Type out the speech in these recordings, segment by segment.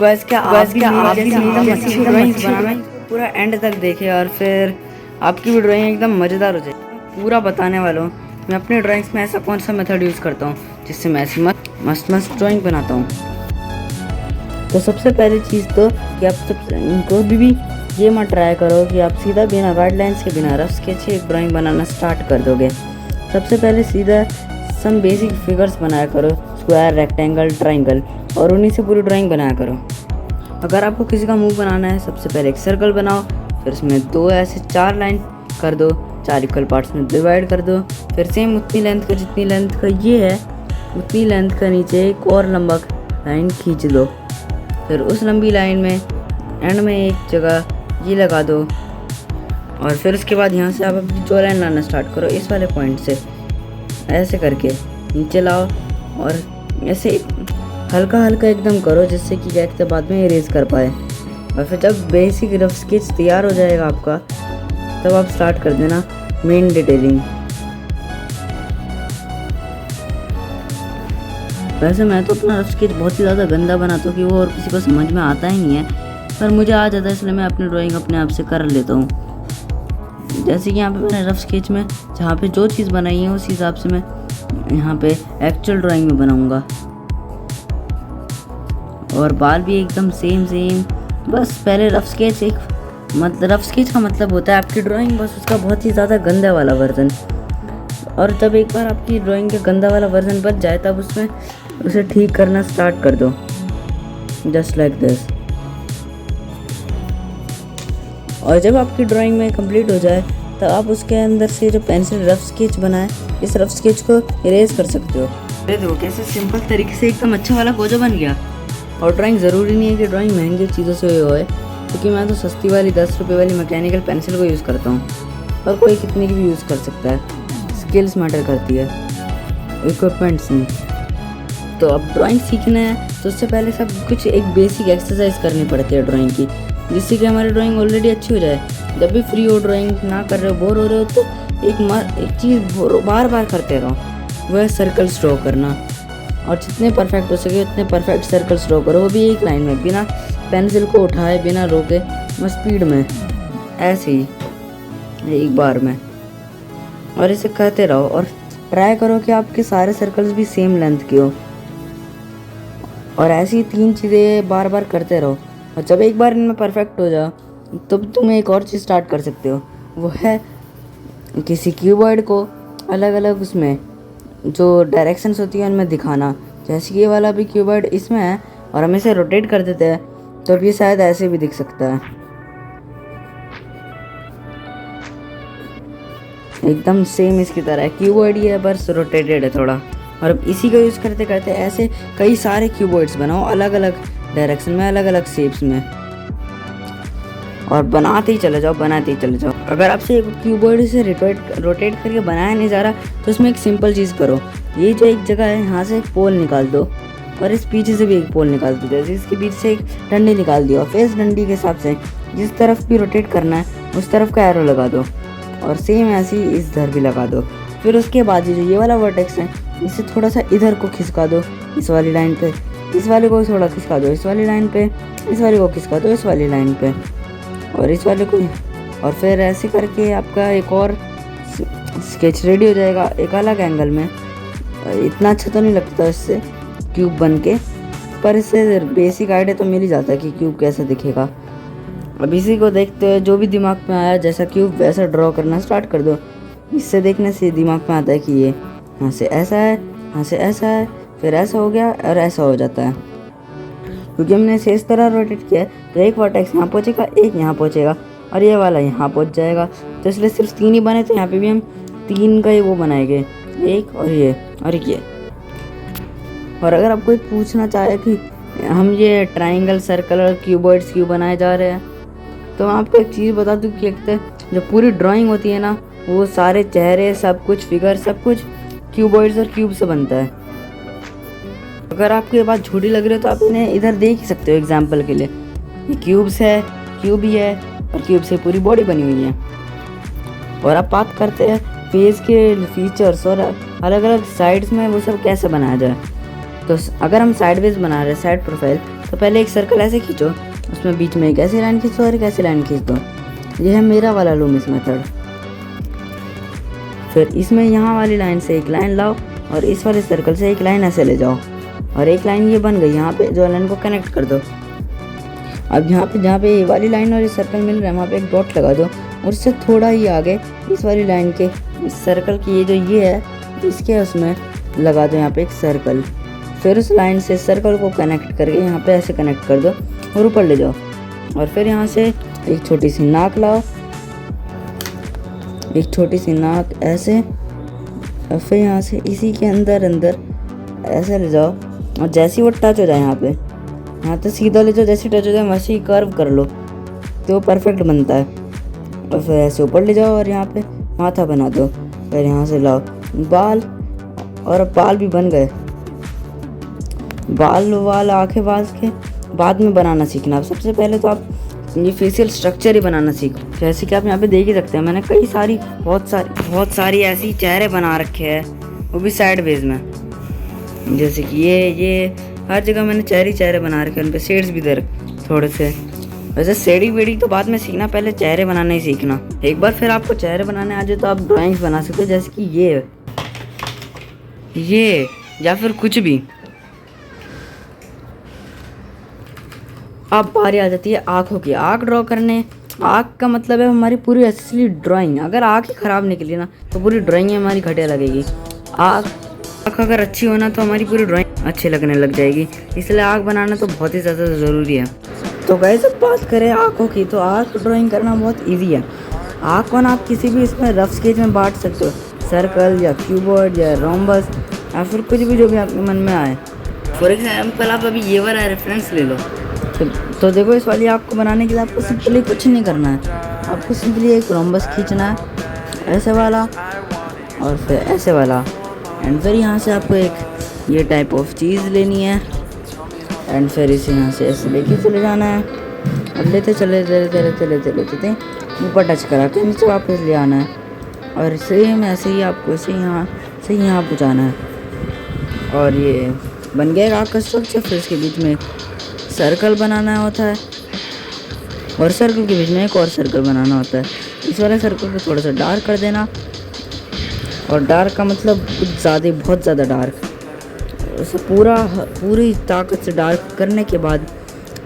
Guys क्या आप भी एकदम अच्छी ड्राइंग्स बनाना पूरा एंड तक देखे और फिर आपकी भी ड्राइंग एकदम मज़ेदार हो जाए। पूरा बताने वाला हूँ मैं अपने ड्राइंग्स में ऐसा कौन सा मेथड यूज़ करता हूँ जिससे मैं ऐसी मस्त ड्राइंग बनाता हूँ। तो सबसे पहली चीज़ तो कि आप कभी भी ये मत ट्राई करो कि आप सीधा बिना गाइडलाइंस के बिना रफ स्केच से एक ड्राइंग बनाना स्टार्ट कर दोगे। सबसे पहले सीधा सम बेसिक फिगर्स बनाया करो, स्क्वायर, रेक्टेंगल, ट्राइंगल, और उन्हीं से पूरी ड्राइंग बनाया करो। अगर आपको किसी का मुंह बनाना है, सबसे पहले एक सर्कल बनाओ, फिर उसमें 2 ऐसे 4 लाइन कर दो, 4 इक्वल पार्ट्स में डिवाइड कर दो। फिर सेम उतनी लेंथ का, जितनी लेंथ का ये है उतनी लेंथ का नीचे एक और लंबा लाइन खींच दो। फिर उस लंबी लाइन में एंड में एक जगह ये लगा दो, और फिर उसके बाद यहाँ से आप अपनी जो लाइन लाना स्टार्ट करो इस वाले पॉइंट से ऐसे करके नीचे लाओ, और ऐसे हल्का हल्का एकदम करो जिससे कि क्या कहते बाद में इरेज कर पाए। और फिर जब बेसिक रफ स्केच तैयार हो जाएगा आपका, तब आप स्टार्ट कर देना मेन डिटेलिंग। वैसे मैं तो अपना रफ स्केच बहुत ही ज़्यादा गंदा बनाता हूँ कि वो और किसी को समझ में आता ही नहीं है, पर मुझे आ जाता है, इसलिए मैं अपनी ड्राइंग अपने आप से कर लेता हूँ। जैसे कि यहाँ पे मैंने रफ स्केच में जहाँ पे जो चीज़ बनाई है उस हिसाब से मैं यहाँ पे एक्चुअल ड्राइंग में बनाऊँगा। और बाल भी एकदम सेम। बस पहले रफ स्केच रफ स्केच का मतलब होता है आपकी ड्राइंग, बस उसका बहुत ही ज़्यादा गंदा वाला वर्जन। और जब एक बार आपकी ड्राइंग का गंदा वाला वर्जन बच जाए, तब उसमें उसे ठीक करना स्टार्ट कर दो, जस्ट लाइक दिस। और जब आपकी ड्राइंग में कंप्लीट हो जाए, तब आप उसके अंदर से जो पेंसिल रफ स्केच बनाए, इस रफ स्केच को इरेज कर सकते हो। देखो कैसे सिंपल तरीके से एकदम अच्छा वाला पोजो बन गया। और ड्राइंग ज़रूरी नहीं है कि ड्राइंग महंगी चीज़ों से होए, क्योंकि मैं तो सस्ती वाली 10 रुपये वाली मैकेनिकल पेंसिल को यूज़ करता हूँ, और कोई कितनी की भी यूज़ कर सकता है। स्किल्स मैटर करती है, इक्विपमेंट्स नहीं। तो अब ड्राइंग सीखना है तो उससे पहले सब कुछ एक बेसिक एक्सरसाइज करनी पड़ती है ड्राइंग की, जिससे कि हमारी ड्राइंग ऑलरेडी अच्छी हो जाए। जब भी फ्री हो, ड्राइंग ना कर रहे हो, बोर हो रहे हो, तो एक चीज़ बार बार करते रहो, वह सर्कल्स ड्रॉ करना। और जितने परफेक्ट हो सके उतने परफेक्ट सर्कल्स ड्रॉ करो, वो भी एक लाइन में, बिना पेंसिल को उठाए, बिना रोके, बस स्पीड में, ऐसे ही एक बार में। और इसे करते रहो और ट्राई करो कि आपके सारे सर्कल्स भी सेम लेंथ के हो। और ऐसी 3 चीज़ें बार बार करते रहो, और जब एक बार इनमें परफेक्ट हो जाओ, तब तुम एक और चीज़ स्टार्ट कर सकते हो। वो है किसी कीवर्ड को अलग अलग उसमें जो डायरेक्शंस होती है उनमें दिखाना। जैसे ये वाला भी कीवर्ड इसमें है और हम इसे रोटेट कर देते हैं, तो अब ये शायद ऐसे भी दिख सकता है, एकदम सेम इसकी तरह है। कीवर्ड ये है, बस रोटेटेड है थोड़ा। और अब इसी को यूज़ करते करते ऐसे कई सारे कीवर्ड्स बनाओ, अलग अलग डायरेक्शन में, अलग अलग शेप्स में, और बनाते ही चले जाओ। अगर आपसे एक कीबोर्ड से रोटेट करके बनाया नहीं जा रहा, तो उसमें एक सिंपल चीज़ करो। ये जो एक जगह है, यहाँ से एक पोल निकाल दो, और इस पीछे से भी एक पोल निकाल दो। जैसे इसके बीच से एक डंडी निकाल दिया, और फिर इस डंडी के हिसाब से जिस तरफ भी रोटेट करना है उस तरफ का एरो लगा दो, और सेम ऐसे ही इस धर भी लगा दो। फिर उसके बाद ये वाला वर्टेक्स है, इसे थोड़ा सा इधर को खिसका दो, इस वाली लाइन पे, इस वाले को थोड़ा खिसका दो इस वाली लाइन पे, इस वाले को खिसका दो इस वाली लाइन पे, और इस वाले को, और फिर ऐसे करके आपका एक और स्केच रेडी हो जाएगा, एक अलग एंगल में। इतना अच्छा तो नहीं लगता इससे क्यूब बन के, पर इससे बेसिक आइडिया तो मिल ही जाता है कि क्यूब कैसा दिखेगा। अब इसी को देखते हुए जो भी दिमाग में आया, जैसा क्यूब वैसा ड्रॉ करना स्टार्ट कर दो। इससे देखने से दिमाग में आता है कि ये यहाँ से ऐसा है, यहाँ से ऐसा है, फिर ऐसा हो गया और ऐसा हो जाता है। क्योंकि हमने इसे इस तरह रोटेट किया है, तो एक वर्टेक्स यहाँ पहुँचेगा, एक यहाँ पहुँचेगा, और ये वाला यहाँ पहुँच जाएगा। तो इसलिए सिर्फ 3 ही बने, तो यहाँ पे भी हम 3 का ही वो बनाएंगे, एक और ये और ये। और अगर आप कोई पूछना चाहे कि हम ये ट्राइंगल, सर्कल और क्यूबॉइड्स क्यों बनाए जा रहे हैं, तो मैं आपको एक चीज़ बता दूँ कि जो पूरी ड्राइंग होती है ना, वो सारे चेहरे, सब कुछ, फिगर, सब कुछ क्यूबॉइड्स और क्यूब से बनता है। अगर आपको ये बात झूठी लग रही है, तो आप इन्हें इधर देख ही सकते हो एग्जाम्पल के लिए। ये क्यूब्स है, क्यूब ही है, और क्यूब से पूरी बॉडी बनी हुई है। और अब बात करते हैं फेस के फीचर्स और अलग अलग साइड्स में वो सब कैसे बनाया जाए। तो अगर हम साइडवेज बना रहे हैं, साइड प्रोफाइल, तो पहले एक सर्कल ऐसे खींचो, उसमें बीच में एक ऐसी लाइन खींच दो और एक ऐसी लाइन खींच दो। ये है मेरा वाला लूमिस मेथड। फिर इसमें यहाँ वाली लाइन से एक लाइन लाओ और इस वाले सर्कल से एक लाइन ऐसे ले जाओ और एक लाइन ये बन गई। यहाँ पे जो लाइन को कनेक्ट कर दो। अब यहाँ पे जहाँ पे ये वाली लाइन और ये सर्कल मिल रहा है, वहाँ पे एक डॉट लगा दो और इससे थोड़ा ही आगे इस वाली लाइन के इस सर्कल की ये जो ये है इसके उसमें लगा दो यहाँ पे एक सर्कल। फिर उस लाइन से सर्कल को कनेक्ट करके यहाँ पे ऐसे कनेक्ट कर दो और ऊपर ले जाओ। और फिर यहाँ से एक छोटी सी नाक लाओ, एक छोटी सी नाक ऐसे, और फिर यहाँ से इसी के अंदर अंदर ऐसे ले जाओ और जैसे ही वो टच हो जाए यहाँ तो सीधा ले जाओ, जैसे टच हो जाए वैसे ही कर्व कर लो तो वो परफेक्ट बनता है। और फिर ऐसे ऊपर ले जाओ और यहाँ पे माथा बना दो। फिर यहाँ से लाओ बाल, और अब बाल भी बन गए। बाल आंखें बाल के बाद में बनाना सीखना। अब सबसे पहले तो आप ये फेशियल स्ट्रक्चर ही बनाना सीखो। जैसे कि आप यहाँ पे देख ही सकते हैं, मैंने कई सारी बहुत सारी ऐसी चेहरे बना रखे हैं, वो भी साइडवेज में। जैसे कि ये हर जगह मैंने चेहरे बना रखे हैं, उन पे शेड्स भी दे रखे थोड़े से। वैसे शेडी वेडी तो बाद में सीखना, पहले चेहरे बनाना ही सीखना। एक बार फिर आपको चेहरे बनाने आ जाए तो आप ड्राइंग्स बना सकते हो, जैसे कि ये या फिर कुछ भी। अब बारी आ जाती है आँखों की। आँख ड्रॉ करने, आँख का मतलब है हमारी पूरी असली ड्राइंग। अगर आँख ही ख़राब निकली ना तो पूरी ड्राइंग हमारी घटिया लगेगी। आँख अगर अच्छी होना तो हमारी पूरी ड्राइंग अच्छी लगने लग जाएगी। इसलिए आँख बनाना तो बहुत ही ज़्यादा ज़रूरी है। तो गाइस जब बात करें आँखों की, तो आँख ड्राइंग करना बहुत ईजी है। आँख को ना आप किसी भी इसमें रफ स्केच में बांट सकते हो, सर्कल या क्यूबॉइड या रोम्बस या फिर कुछ भी जो भी आपके मन में आए। फॉर एग्जाम्पल आप अभी ये वाला रेफरेंस ले लो। तो देखो इस वाली आँख को बनाने के लिए आपको सिंपली कुछ नहीं करना है। आपको सिंपली एक रोम्बस खींचना है, ऐसे वाला और फिर ऐसे वाला, एंड फिर यहाँ से आपको एक ये टाइप ऑफ चीज़ लेनी है एंड फिर इसे यहाँ से ऐसे लेके चले जाना है और लेते चले ऊपर टच करा के नीचे वापस ले आना है और सेम ऐसे ही आपको इसे यहाँ से यहाँ पहुँचाना है। और ये बन गया आँख का स्ट्रक्चर। फिर इसके बीच में सर्कल बनाना होता है और सर्कल के बीच में एक और सर्कल बनाना होता है। इस वाले सर्कल को थोड़ा सा डार्क कर देना, और डार्क का मतलब कुछ ज़्यादा, बहुत ज़्यादा डार्क। उसे पूरी ताकत से डार्क करने के बाद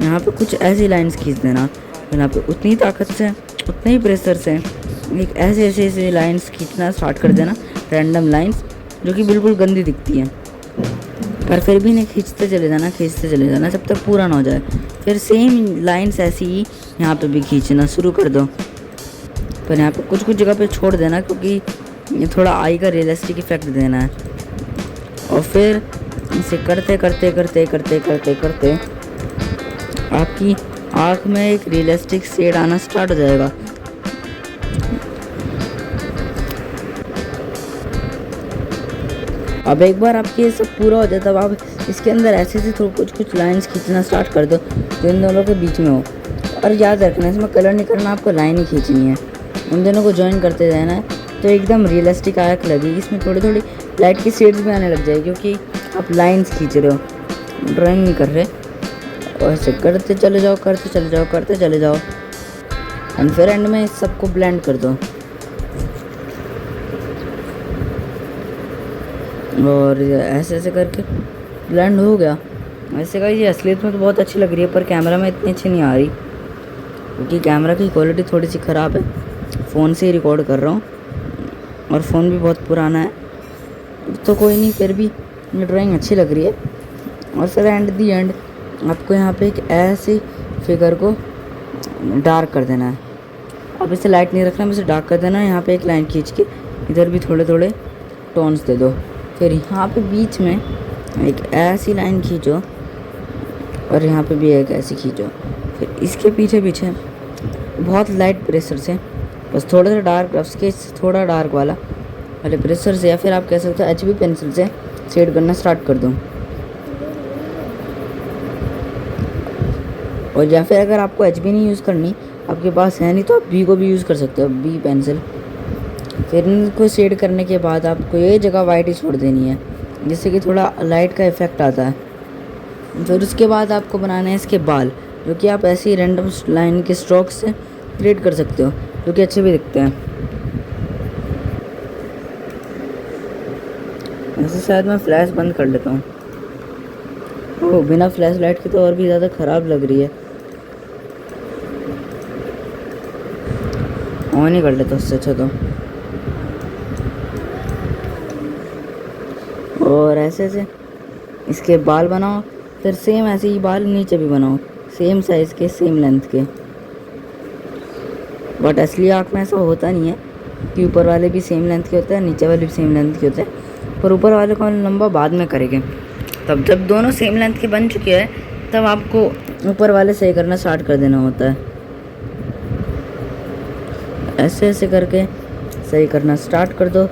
यहाँ पे कुछ ऐसी लाइंस खींच देना। फिर यहाँ पे उतनी ताकत से, उतने ही प्रेशर से एक ऐसे लाइंस खींचना स्टार्ट कर देना, रैंडम लाइंस जो कि बिल्कुल गंदी दिखती हैं, पर फिर भी नहीं खींचते चले जाना जब तक पूरा ना हो जाए। फिर सेम लाइंस ऐसी ही यहाँ पे भी खींचना शुरू कर दो। पर यहाँ पे कुछ जगह पे छोड़ देना, क्योंकि ये थोड़ा आई का रियलिस्टिक इफेक्ट देना है। और फिर इसे करते आपकी आँख में एक रियलिस्टिक शेड आना स्टार्ट हो जाएगा। अब एक बार आपके ये सब पूरा हो जाए तब आप इसके अंदर ऐसे कुछ लाइंस खींचना स्टार्ट कर दो जो इन दोनों के बीच में हो। और याद रखना इसमें कलर नहीं करना, आपको लाइन ही खींचनी है, इन दोनों को ज्वाइन करते रहना है तो एकदम रियलिस्टिक आँख लगेगी। इसमें थोड़ी लाइट की शेड्स भी आने लग जाएगी क्योंकि आप लाइंस खींच रहे हो, ड्राइंग नहीं कर रहे। और ऐसे करते चले जाओ एंड फिर एंड में इस सबको ब्लेंड कर दो। और ऐसे करके ब्लेंड हो गया। वैसे का ये असलियत में तो बहुत अच्छी लग रही है, पर कैमरा में इतनी अच्छी नहीं आ रही क्योंकि कैमरा की क्वालिटी थोड़ी सी ख़राब है। फ़ोन से ही रिकॉर्ड कर रहा हूँ और फ़ोन भी बहुत पुराना है, तो कोई नहीं, फिर भी ये ड्राइंग अच्छी लग रही है। और फिर एंड आपको यहाँ पे एक ऐसे फिगर को डार्क कर देना है। अब इसे लाइट नहीं रखना, इसे डार्क कर देना है। यहाँ पे एक लाइन खींच के इधर भी थोड़े टोन्स दे दो। फिर यहाँ पे बीच में एक ऐसी लाइन खींचो और यहाँ पे भी एक ऐसी खींचो। फिर इसके पीछे बहुत लाइट प्रेशर से, बस थोड़ा सा डार्क रफ स्केच, थोड़ा डार्क वाले प्रेशर से, या फिर आप कह सकते हो HB पेंसिल से शेड करना स्टार्ट कर दो। और या फिर अगर आपको HB नहीं यूज़ करनी, आपके पास है नहीं, तो आप B को भी यूज़ कर सकते हो, B पेंसिल। फिर इनको शेड करने के बाद आपको ये जगह वाइट ही छोड़ देनी है, जिससे कि थोड़ा लाइट का इफ़ेक्ट आता है। फिर उसके बाद आपको बनाना है इसके बाल, जो कि आप ऐसे ही रैंडम लाइन के स्ट्रोक से क्रिएट कर सकते हो, जो कि अच्छे भी दिखते हैं। ऐसे शायद मैं फ्लैश बंद कर लेता हूँ। ओह, बिना फ्लैश लाइट के तो और भी ज़्यादा ख़राब लग रही है। ऑन ही कर लेता उससे अच्छा तो। और ऐसे ऐसे इसके बाल बनाओ, फिर सेम ऐसे ही बाल नीचे भी बनाओ, सेम साइज़ के, सेम लेंथ के। बट असली आँख में ऐसा होता नहीं है कि ऊपर वाले भी सेम लेंथ के होते हैं, नीचे वाले भी सेम लेंथ के होते हैं, पर ऊपर वाले को लंबा बाद में करेंगे। तब जब दोनों सेम लेंथ के बन चुके हैं तब आपको ऊपर वाले सही करना स्टार्ट कर देना होता है। ऐसे ऐसे करके सही करना स्टार्ट कर दो।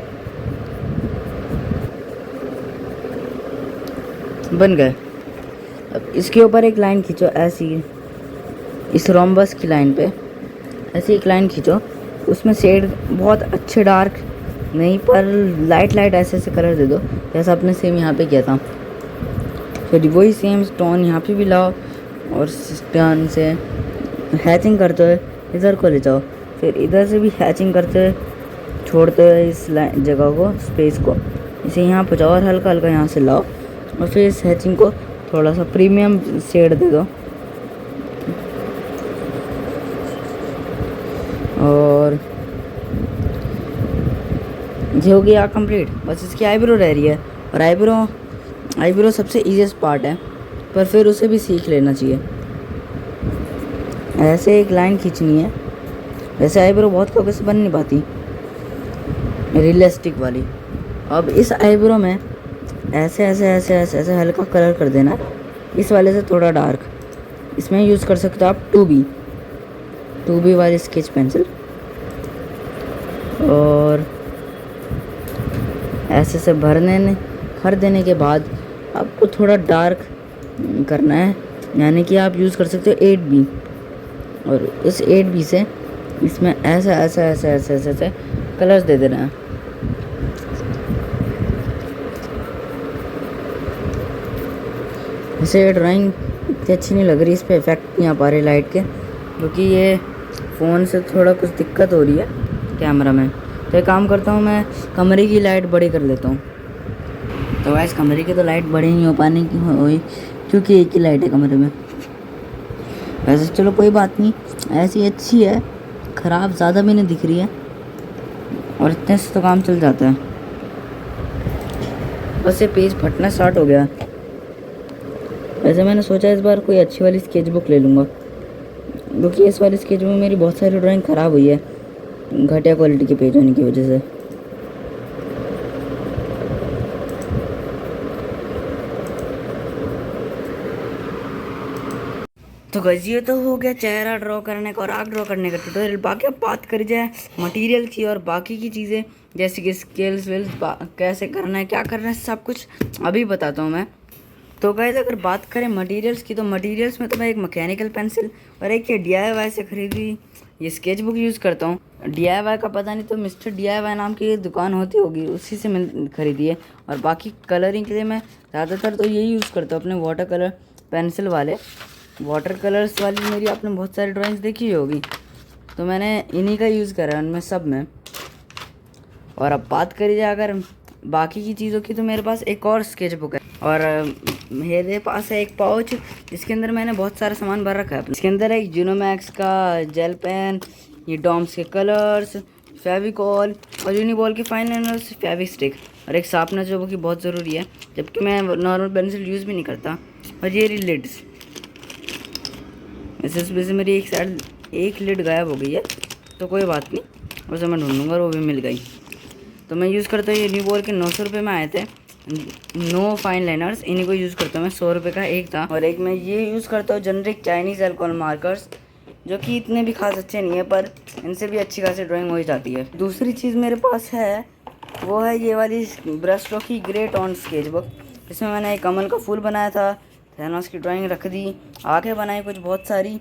बन गए। अब इसके ऊपर एक लाइन खींचो ऐसी, इस रोम्बस की लाइन पे ऐसी एक लाइन खींचो। उसमें शेड बहुत अच्छे डार्क नहीं, पर लाइट लाइट ऐसे ऐसे कलर दे दो जैसा आपने सेम यहाँ पे किया था। फिर वही सेम स्टोन यहाँ पे भी लाओ और स्टोन से हैचिंग करते हुए इधर को ले जाओ। फिर इधर से भी हैचिंग करते हुए छोड़ते हुए इस जगह को, स्पेस को इसे यहाँ पहुँचाओ और हल्का हल्का यहाँ से लाओ और फिर इस हैचिंग को थोड़ा सा प्रीमियम शेड दे दो। और ये हो गया कंप्लीट। बस इसकी आईब्रो रह रही है, और आईब्रो सबसे ईजीएस्ट पार्ट है, पर फिर उसे भी सीख लेना चाहिए। ऐसे एक लाइन खींचनी है। वैसे आईब्रो बहुत लोगों से बन नहीं पाती रियलिस्टिक वाली। अब इस आईब्रो में ऐसे ऐसे ऐसे ऐसे ऐसे हल्का कलर कर देना, इस वाले से थोड़ा डार्क। इसमें यूज़ कर सकते हो आप 2B वाली स्केच पेंसिल। और ऐसे से भर देने के बाद आपको थोड़ा डार्क करना है, यानी कि आप यूज़ कर सकते हो 8B। और इस 8B से इसमें ऐसा ऐसा ऐसा ऐसे ऐसे ऐसे कलर्स दे देना है। इसे ड्राइंग इतनी अच्छी नहीं लग रही, इस पर इफेक्ट नहीं आ पा रहे लाइट के, क्योंकि ये फ़ोन से थोड़ा कुछ दिक्कत हो रही है कैमरा में। तो एक काम करता हूँ, मैं कमरे की लाइट बड़ी कर लेता हूँ। तो वैसे कमरे की तो लाइट बड़ी नहीं हो पाने की हुई, क्योंकि एक ही लाइट है कमरे में। वैसे चलो कोई बात नहीं, ऐसी अच्छी है, ख़राब ज़्यादा भी नहीं दिख रही है, और इतने से तो काम चल जाता है। बस ये पेज फटना स्टार्ट हो गया। वैसे मैंने सोचा इस बार कोई अच्छी वाली स्केच बुक ले लूँगा, क्योंकि इस वाली स्केच बुक में मेरी बहुत सारी ड्राइंग ख़राब हुई है घटिया क्वालिटी के पेज होने की वजह से। तो गाइस ये तो हो गया चेहरा ड्रॉ करने का और आँख ड्रॉ करने का ट्यूटोरियल। बाकी अब बात करी जाए मटेरियल की और बाकी की चीज़ें, जैसे कि स्केल्स वेल्स कैसे करना है, क्या करना है, सब कुछ अभी बताता हूँ मैं। तो गाइस अगर बात करें मटेरियल्स की, तो मटेरियल्स में तो मैं एक मैकेनिकल पेंसिल और एक ये DIY से खरीदी ये स्केच बुक यूज़ करता हूँ। DIY का पता नहीं, तो मिस्टर DIY नाम की दुकान होती होगी, उसी से मैं खरीदी है। और बाकी कलरिंग के लिए मैं ज़्यादातर तो यही यूज़ करता हूँ, अपने वाटर कलर पेंसिल वाले। वाटर कलर्स वाली मेरी आपने बहुत सारी ड्राइंग्स देखी ही होगी, तो मैंने इन्हीं का यूज़ करा है उनमें सब में। और अब बात करी जाए अगर बाकी की चीज़ों की, तो मेरे पास एक और स्केच बुक है, और मेरे पास है एक पाउच जिसके अंदर मैंने बहुत सारा सामान भर रखा है। इसके अंदर है यूनोमैक्स का जेल पेन, ये डॉम्स के कलर्स, फेविकॉल और यूनिबॉल के फाइन लाइनर्स, फेविस्टिक और एक शार्पनर जो कि बहुत ज़रूरी है, जबकि मैं नॉर्मल पेंसिल यूज़ भी नहीं करता। और ये लिड्स, इसमें से मेरी एक लिड गायब हो गई है, तो कोई बात नहीं, उसे मैं ढूंढूंगा और वो भी मिल गई। तो मैं यूज़ करता हूँ ये यूनिबॉल के 900 रुपये में आए थे, नो फाइन लाइनर्स, इन्हीं को यूज़ करता हूँ मैं। 100 रुपये का एक था। और एक मैं ये यूज़ करता हूँ जनरिक चाइनीज़ अल्कोहल मार्कर्स, जो कि इतने भी खास अच्छे नहीं है, पर इनसे भी अच्छी खासी ड्राइंग हो जाती है। दूसरी चीज़ मेरे पास है वो है ये वाली ब्रश स्ट्रोक की ग्रे टोन स्केच बुक। इसमें मैंने एक कमल का फूल बनाया था, थैनोस की ड्राइंग रख दी, आँखें बनाई कुछ बहुत सारी,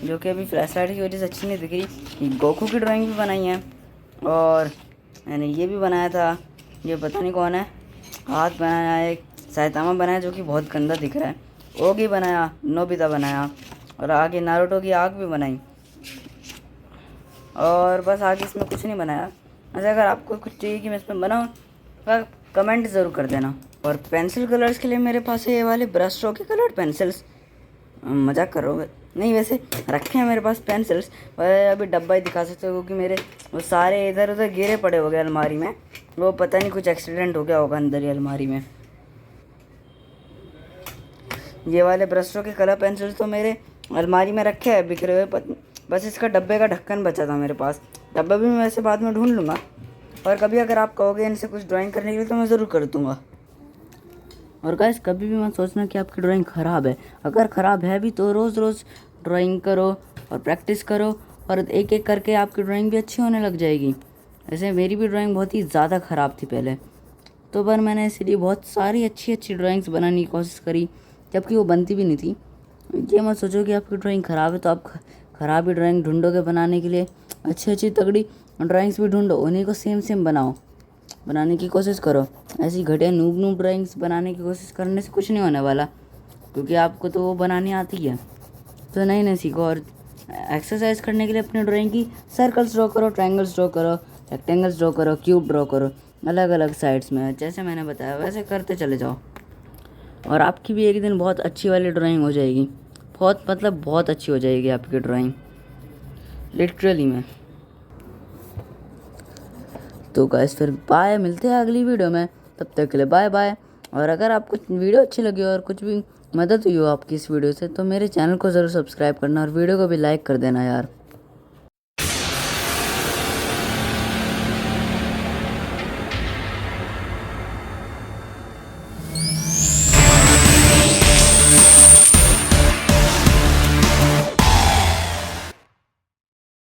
जो कि अभी फ्लैश लाइट की वजह से अच्छी नहीं दिख रही। गोकू की ड्राइंग भी बनाई है, और मैंने ये भी बनाया था, ये पता नहीं कौन है, हाथ बनाया, एक साइतामा बनाया जो कि बहुत गंदा दिख रहा है, ओगी बनाया, नोबिता बनाया, और आगे नारुतो की आँख भी बनाई, और बस आगे इसमें कुछ नहीं बनाया। वैसे अगर आपको कुछ चाहिए कि मैं इसमें बनाऊँ तो कमेंट ज़रूर कर देना। और पेंसिल कलर्स के लिए मेरे पास है ये वाले ब्रश स्ट्रोक के कलर्ड पेंसिल्स। मजाक करोगे? नहीं, वैसे रखे हैं मेरे पास पेंसिल्स, पर अभी डब्बा ही दिखा सकते हो क्योंकि मेरे वो सारे इधर उधर गिरे पड़े हो गए अलमारी में। वो पता नहीं कुछ एक्सीडेंट हो गया होगा अंदर ही अलमारी में। ये वाले ब्रश स्ट्रोक के कलर पेंसिल्स तो मेरे अलमारी में रखे हैं बिखरे हुए, बस इसका डब्बे का ढक्कन बचा था मेरे पास। डब्बा भी मैं वैसे बाद में ढूंढ लूँगा, और कभी अगर आप कहोगे इनसे कुछ ड्राइंग करने के लिए तो मैं ज़रूर कर दूँगा। और गाइस कभी भी मत सोचना कि आपकी ड्राइंग ख़राब है। अगर ख़राब है भी तो रोज़ रोज़ ड्राइंग करो और प्रैक्टिस करो, और एक एक करके आपकी ड्राइंग भी अच्छी होने लग जाएगी। वैसे मेरी भी ड्राइंग बहुत ही ज़्यादा ख़राब थी पहले तो, पर मैंने इसीलिए बहुत सारी अच्छी अच्छी ड्राइंग्स बनाने की कोशिश करी, जबकि वो बनती भी नहीं थी। ये मत सोचो कि आपकी ड्राइंग ख़राब है तो आप ख़राब ही ड्राइंग ढूंढोगे बनाने के लिए। अच्छी अच्छी तगड़ी ड्राइंग्स भी ढूंढो, उन्हीं को सेम सेम बनाओ, बनाने की कोशिश करो। ऐसी घटिया नूब नूब ड्राइंग्स बनाने की कोशिश करने से कुछ नहीं होने वाला, क्योंकि आपको तो वो बनानी आती है। तो नई नई सीखो, और एक्सरसाइज करने के लिए अपनी ड्राइंग की सर्कल्स ड्रॉ करो, ट्रायंगल्स ड्रॉ करो, रेक्टेंगल्स ड्रॉ करो, क्यूब ड्रॉ करो, अलग अलग साइड्स में जैसे मैंने बताया वैसे करते चले जाओ, और आपकी भी एक दिन बहुत अच्छी वाली ड्राइंग हो जाएगी। बहुत मतलब बहुत अच्छी हो जाएगी आपकी ड्राइंग, लिटरली में। तो गाइस फिर बाय, मिलते हैं अगली वीडियो में, तब तक के लिए बाय बाय। और अगर आपको वीडियो अच्छी लगी और कुछ भी मदद हुई हो आपकी इस वीडियो से तो मेरे चैनल को ज़रूर सब्सक्राइब करना और वीडियो को भी लाइक कर देना यार।